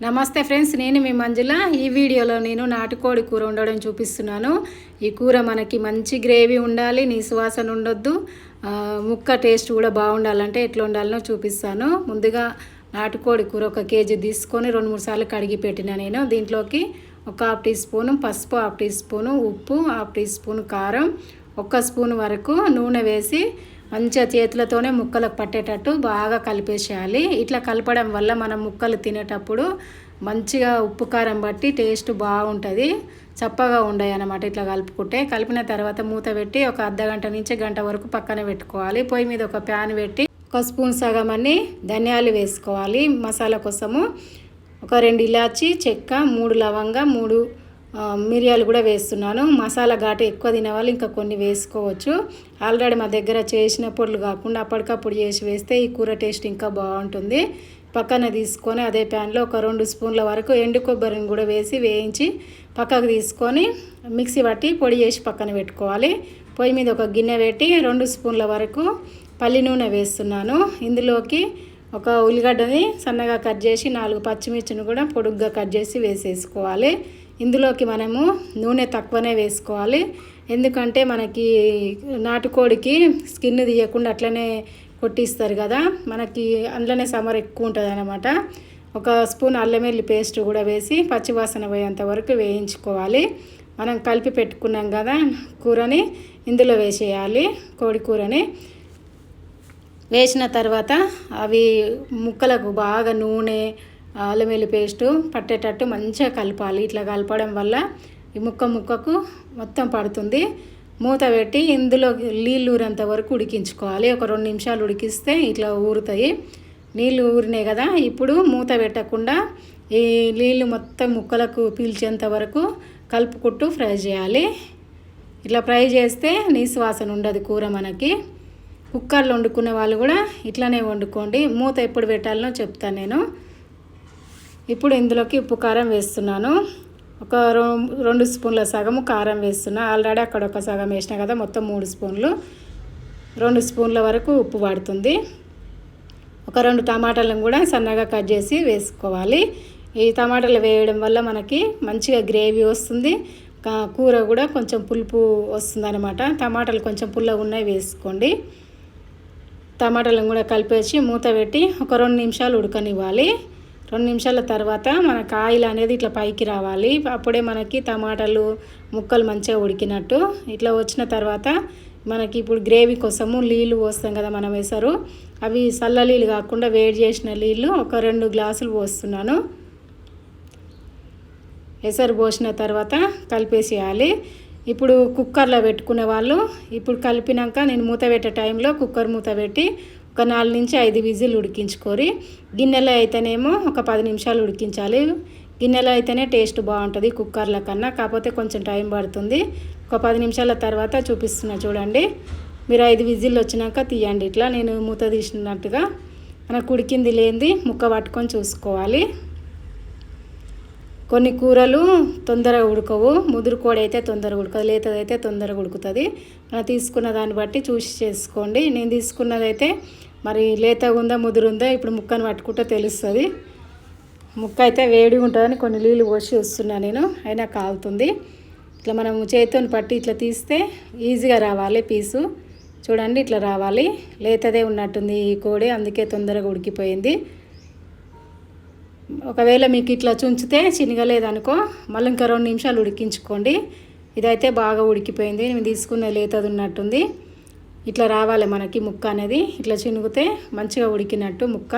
నమస్తే ఫ్రెండ్స్, నేను మీ మంజుల. ఈ వీడియోలో నేను నాటుకోడి కూర వండడం చూపిస్తున్నాను. ఈ కూర మనకి మంచి గ్రేవీ ఉండాలి, నీసువాసన ఉండొద్దు, ముక్క టేస్ట్ కూడా బాగుండాలంటే ఎట్లా వండాలనో చూపిస్తాను. ముందుగా నాటుకోడి కూర 1 కేజీ తీసుకొని 2-3 సార్లు కడిగి పెట్టిన నేను. దీంట్లోకి ఒక 1/2 టీ స్పూను పసుపు, 1/2 టీ స్పూను ఉప్పు, 1/2 టీ స్పూను కారం, 1 స్పూన్ వరకు నూనె వేసి మంచిగా చేతులతోనే ముక్కలకు పట్టేటట్టు బాగా కలిపేసేయాలి. ఇట్లా కలపడం వల్ల మనం ముక్కలు తినేటప్పుడు మంచిగా ఉప్పు కారం బట్టి టేస్ట్ బాగుంటుంది, చప్పగా ఉండవు అన్నమాట. ఇట్లా కలుపుకుంటే కలిపిన తర్వాత మూత పెట్టి ఒక అర్ధగంట నుంచి గంట వరకు పక్కన పెట్టుకోవాలి. పొయ్యి మీద ఒక ప్యాన్ పెట్టి 1 స్పూన్ సగం అన్ని ధనియాలు వేసుకోవాలి మసాలా కోసము. ఒక 2 ఇలాచి చెక్క, 3 లవంగ, 3 మిరియాలు కూడా వేస్తున్నాను. మసాలా ఘాటు ఎక్కువ తినేవాళ్ళు ఇంకా కొన్ని వేసుకోవచ్చు. ఆల్రెడీ మా దగ్గర చేసిన పొడులు కాకుండా అప్పటికప్పుడు చేసి వేస్తే ఈ కూర టేస్ట్ ఇంకా బాగుంటుంది. పక్కన తీసుకొని అదే ప్యాన్లో ఒక 2 స్పూన్ల వరకు ఎండు కొబ్బరిని కూడా వేసి వేయించి పక్కకు తీసుకొని మిక్సీ పట్టి పొడి చేసి పక్కన పెట్టుకోవాలి. పొయ్యి మీద ఒక గిన్నె పెట్టి 2 స్పూన్ల వరకు పల్లి నూనె వేస్తున్నాను. ఇందులోకి ఒక ఉల్లిగడ్డని సన్నగా కట్ చేసి 4 పచ్చిమిర్చిని కూడా పొడుగ్గా కట్ చేసి వేసేసుకోవాలి. ఇందులోకి మనము నూనె తక్కువనే వేసుకోవాలి, ఎందుకంటే మనకి నాటుకోడికి స్కిన్ తీయకుండా అట్లనే కొట్టిస్తారు కదా, మనకి అందులోనే సమర్ ఎక్కువ ఉంటుంది అన్నమాట. 1 స్పూన్ అల్లం వెల్లుల్లి పేస్ట్ కూడా వేసి పచ్చివాసన పోయేంత వరకు వేయించుకోవాలి. మనం కలిపి పెట్టుకున్నాం కదా కూరని ఇందులో వేసేయాలి. కోడి కూరని వేసిన తర్వాత అవి ముక్కలకు బాగా నూనె అల్లం వెల్లుల్లి పేస్టు పట్టేటట్టు మంచిగా కలపాలి. ఇట్లా కలపడం వల్ల ఈ ముక్కకు మొత్తం పడుతుంది. మూత పెట్టి ఇందులో నీళ్ళు ఊరేంత వరకు ఉడికించుకోవాలి. ఒక 2 నిమిషాలు ఉడికిస్తే ఇట్లా ఊరుతాయి. నీళ్ళు ఊరినాయి కదా, ఇప్పుడు మూత పెట్టకుండా ఈ నీళ్ళు మొత్తం ముక్కలకు పీల్చేంత వరకు కలుపుకుంటూ ఫ్రై చేయాలి. ఇట్లా ఫ్రై చేస్తే నీసు వాసన ఉండదు కూర మనకి. కుక్కర్లో వండుకునే వాళ్ళు కూడా ఇట్లానే వండుకోండి. మూత ఎప్పుడు పెట్టాలనో చెప్తాను నేను. ఇప్పుడు ఇందులోకి ఉప్పు కారం వేస్తున్నాను. ఒక 2 స్పూన్ల సగము కారం వేస్తున్నా. ఆల్రెడీ అక్కడ ఒక సగం వేసినా కదా, మొత్తం 3 స్పూన్లు. 2 స్పూన్ల వరకు ఉప్పు పడుతుంది. ఒక 2 టమాటాలను కూడా సన్నగా కట్ చేసి వేసుకోవాలి. ఈ టమాటాలు వేయడం వల్ల మనకి మంచిగా గ్రేవీ వస్తుంది, కూర కూడా కొంచెం పులుపు వస్తుంది అనమాట. టమాటాలు కొంచెం పుల్లగా ఉన్నాయి వేసుకోండి. టమాటాలను కూడా కలిపేసి మూత పెట్టి ఒక 2 నిమిషాలు ఉడకనివ్వాలి. 2 నిమిషాల తర్వాత మనకు ఆయిల్ అనేది ఇట్లా పైకి రావాలి. అప్పుడే మనకి టమాటాలు ముక్కలు మంచిగా ఉడికినట్టు. ఇట్లా వచ్చిన తర్వాత మనకి ఇప్పుడు గ్రేవీ కోసము నీళ్ళు పోస్తాం కదా మనం వేసారు, అవి చల్ల నీళ్ళు కాకుండా వేడి చేసిన నీళ్ళు ఒక 2 గ్లాసులు పోస్తున్నాను. ఎసరు పోసిన తర్వాత కలిపేసేయాలి. ఇప్పుడు కుక్కర్లో పెట్టుకునే వాళ్ళు ఇప్పుడు కలిపినాక నేను మూత పెట్టే టైంలో కుక్కర్ మూత పెట్టి ఒక 4 నుంచి 5 విజిల్ ఉడికించుకోరి. గిన్నెలో అయితేనేమో ఒక 10 నిమిషాలు ఉడికించాలి. గిన్నెలో అయితేనే టేస్ట్ బాగుంటుంది కుక్కర్ల కన్నా, కాకపోతే కొంచెం టైం పడుతుంది. ఒక 10 నిమిషాల తర్వాత చూపిస్తున్నా చూడండి. మీరు 5 విజిల్ వచ్చినాక తీయండి. ఇట్లా నేను మూత తీసినట్టుగా మనకు ఉడికింది లేనిది ముక్క పట్టుకొని చూసుకోవాలి. కొన్ని కూరలు తొందరగా ఉడకవు. ముదురు కోడి అయితే తొందరగా ఉడకదు, లేతదైతే తొందరగా ఉడుకుతుంది. మనం తీసుకున్న దాన్ని బట్టి చూసి చేసుకోండి. నేను తీసుకున్నదైతే మరి లేతగా ఉందా ముదురు ఉందా ఇప్పుడు ముక్కను పట్టుకుంటే తెలుస్తుంది. ముక్క అయితే వేడిగా ఉంటుందని కొన్ని నీళ్ళు పోసి వస్తున్నా నేను, అయినా కాలుతుంది. ఇట్లా మనం చేతితో పట్టి ఇట్లా తీస్తే ఈజీగా రావాలి పీసు. చూడండి ఇట్లా రావాలి. లేతదే ఉన్నట్టుంది ఈ కోడి, అందుకే తొందరగా ఉడికిపోయింది. ఒకవేళ మీకు ఇట్లా చుంచితే చినగలేదనుకో మళ్ళీ ఇంకా 2 నిమిషాలు ఉడికించుకోండి. ఇదైతే బాగా ఉడికిపోయింది, నేను తీసుకున్న లేతది ఉన్నట్టుంది. ఇట్లా రావాలి మనకి ముక్క అనేది. ఇట్లా చినుగితే మంచిగా ఉడికినట్టు ముక్క.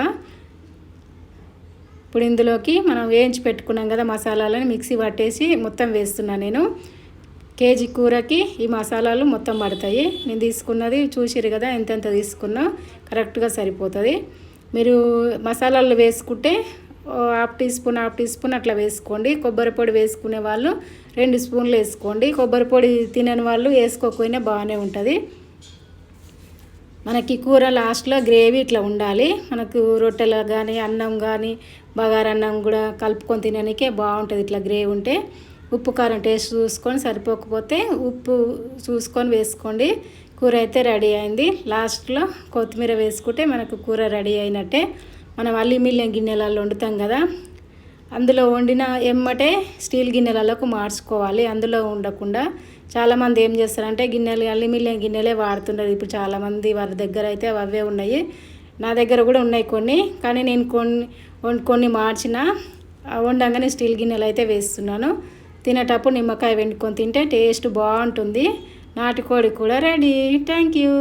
ఇప్పుడు ఇందులోకి మనం వేయించి పెట్టుకున్నాం కదా మసాలాలను మిక్సీ పట్టేసి మొత్తం వేస్తున్నాను నేను. కేజీ కూరకి ఈ మసాలాలు మొత్తం పడతాయి. నేను తీసుకున్నది చూసిరు కదా ఎంతెంత తీసుకున్నా, కరెక్ట్గా సరిపోతుంది. మీరు మసాలాలు వేసుకుంటే 1/2 టీ స్పూన్ అట్లా వేసుకోండి. కొబ్బరి పొడి వేసుకునే వాళ్ళు 2 స్పూన్లు వేసుకోండి. కొబ్బరి పొడి తినని వాళ్ళు వేసుకోకపోయినా బాగానే ఉంటుంది. మనకి కూర లాస్ట్లో గ్రేవీ ఇట్లా ఉండాలి. మనకు రొట్టెలు కానీ అన్నం కానీ బగారన్నం కూడా కలుపుకొని తినడానికే బాగుంటుంది ఇట్లా గ్రేవీ ఉంటే. ఉప్పు కారం టేస్ట్ చూసుకొని సరిపోకపోతే ఉప్పు చూసుకొని వేసుకోండి. కూర అయితే రెడీ అయింది. లాస్ట్లో కొత్తిమీర వేసుకుంటే మనకు కూర రెడీ అయినట్టే. మనం అల్యూమినియం గిన్నెలలో వండుతాం కదా, అందులో వండిన ఎమ్మటే స్టీల్ గిన్నెలలోకి మార్చుకోవాలి, అందులో ఉండకుండా. చాలామంది ఏం చేస్తారంటే గిన్నెలు అల్యూమినియం గిన్నెలే వాడుతున్నారు ఇప్పుడు చాలామంది, వారి దగ్గర అయితే అవే ఉన్నాయి. నా దగ్గర కూడా ఉన్నాయి కొన్ని, కానీ నేను కొన్ని మార్చిన వండంగానే స్టీల్ గిన్నెలు అయితే వేస్తున్నాను. తినేటప్పుడు నిమ్మకాయ వెండుకొని తింటే టేస్ట్ బాగుంటుంది. నాటుకోడి కూడా రెడీ. Thank you.